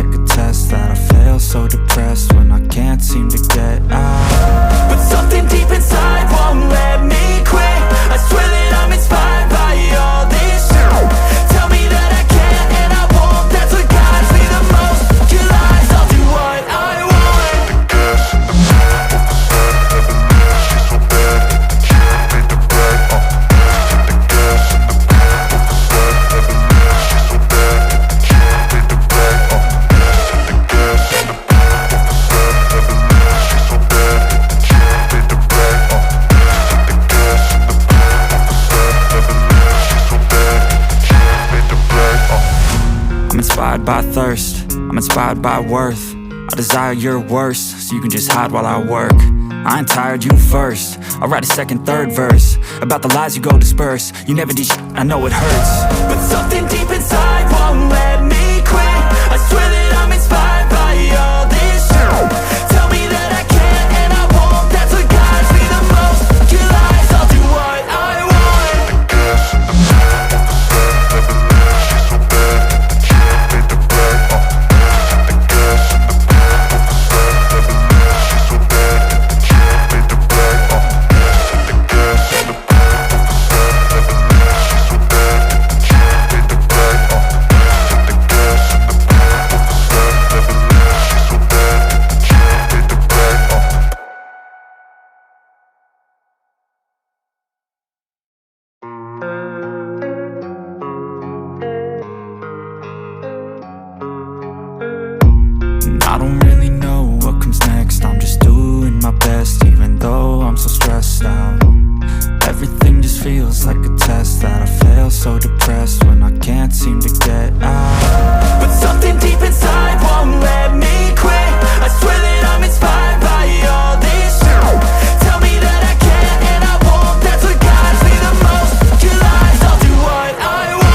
like a test that I fail, so depressed when I can't seem to get out. But something deep inside won't let me quit. I swear that I'm inspired by all this shit. Tell me that I can and I won't. That's what guides me the most. Kill lies, I'll do what I want. I'm inspired by thirst, I'm inspired by worth. I desire your worst, so you can just hide while I work. I ain't tired, you first. I'll write a second, third verse about the lies you go disperse. You never did shit, I know it hurts. But something deep inside won't let me quit. I swear that I'm inspired by all this shit. Tell me that I can and I won't. That's what guides me the most. Kill lies, I'll do what I want. I don't really know what comes next. I'm just doing my best, even though I'm so stressed out. Everything just feels like a test that I fail, so depressed when I can't seem to get out. But something deep inside won't let me quit. I swear that I'm inspired by all this shit. Tell me that I can and I won't. That's what guides me the most. Kill lies, I'll do what I want.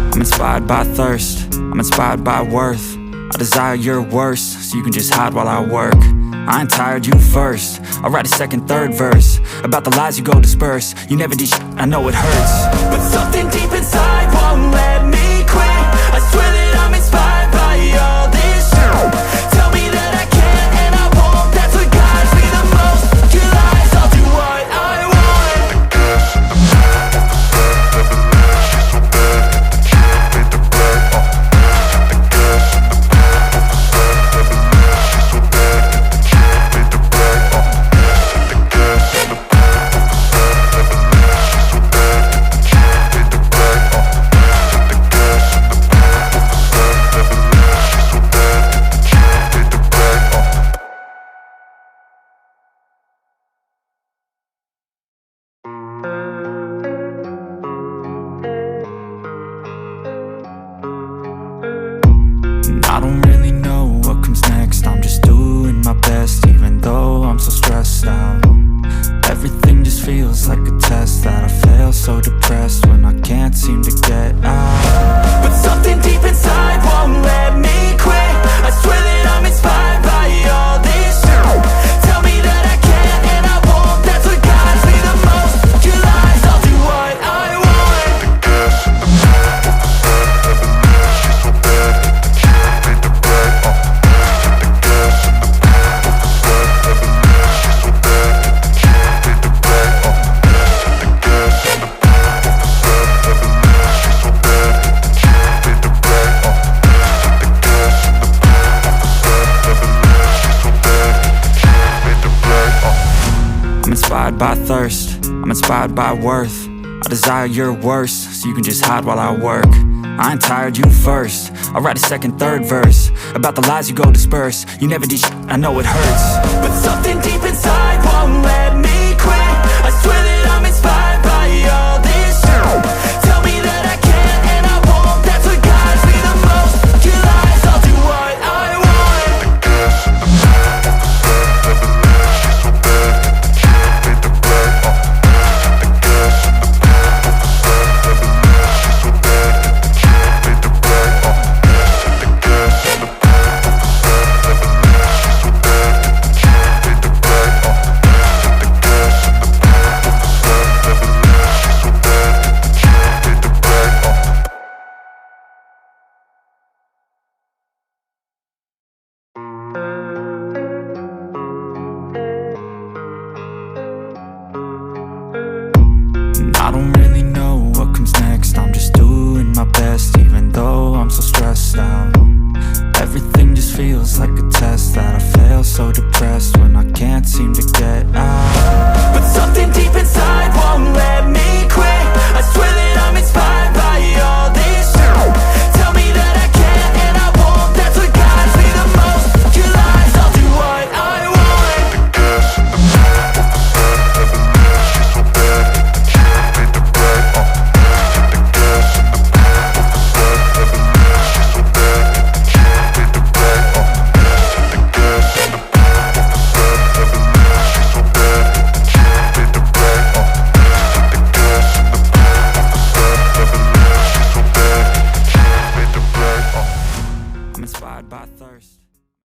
I'm inspired by thirst, I'm inspired by worth. I desire your worst, so you can just hide while I work. I ain't tired, you first. I'll write a second, third verse about the lies you go disperse. You never did shit, I know it hurts. But something deep inside won't let me quit. I swear that I'm inspired by all this shit. Tell me that I can and I won't. That's what guides me the most. Kill lies, I'll do what I want. I don't really know what comes next. I'm just doing my best, even though I'm so stressed out. Everything just feels like a test that I fail, so depressed when I can't seem to get out. But something deep inside won't let me quit. I swear that I'm inspired by all this shit. Tell me that I can and I won't. That's what guides me the most. Kill lies, I'll do what I want. I'm inspired by thirst, I'm inspired by worth. I desire your worst, so you can just hide while I work. I ain't tired, you first. I'll write a second, third verse about the lies you go disperse. You never did shit, I know it hurts. But something deep inside won't let me quit. I swear that I'm inspired by all this shit. Tell me that I can and I won't. That's what guides me the most. Kill lies, I'll do what I want. best, even though I'm so stressed out. Everything just feels like a test that I fail, so depressed.